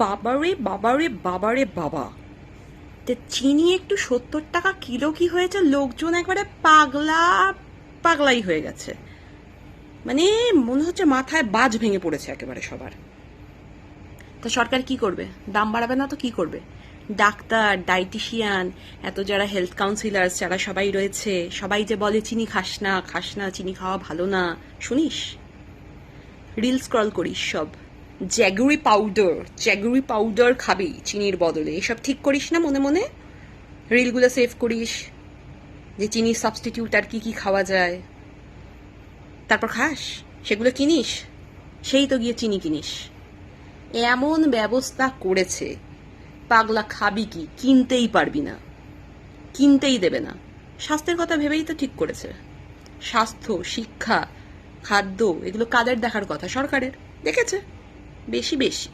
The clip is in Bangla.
বাবারে বাবারে বাবারে বাবা, তে চিনি একটু 70 টাকা কিলো কি হয়েছে, লোকজন একবারে পাগলা পাগলাই হয়ে গেছে। মানে মনে হচ্ছে মাথায় বাজ ভেঙে পড়েছে একেবারে সবার। তা সরকার কি করবে? দাম বাড়াবে না তো কি করবে? ডাক্তার, ডায়েটিশিয়ান, এত যারা হেলথ কাউন্সিলার যারা সবাই রয়েছে, সবাই যে বলে চিনি খাস না খাস না, চিনি খাওয়া ভালো না, শুনিস? রিল স্ক্রল করিস সব, জ্যাগুরি পাউডার খাবি চিনির বদলে, এসব ঠিক করিস না মনে মনে? রিলগুলো সেভ করিস যে চিনির সাবস্টিটিউট আর কি কি খাওয়া যায়, তারপর খাস, সেগুলো কিনিস, সেই তো গিয়ে চিনি কিনিস। এমন ব্যবস্থা করেছে, পাগলা খাবি কি, কিনতেই পারবি না, কিনতেই দেবে না। স্বাস্থ্যের কথা ভেবেই তো ঠিক করেছে। স্বাস্থ্য, শিক্ষা, খাদ্য, এগুলো কাদের দেখার কথা? সরকারের। দেখেছে বেশি বেশি।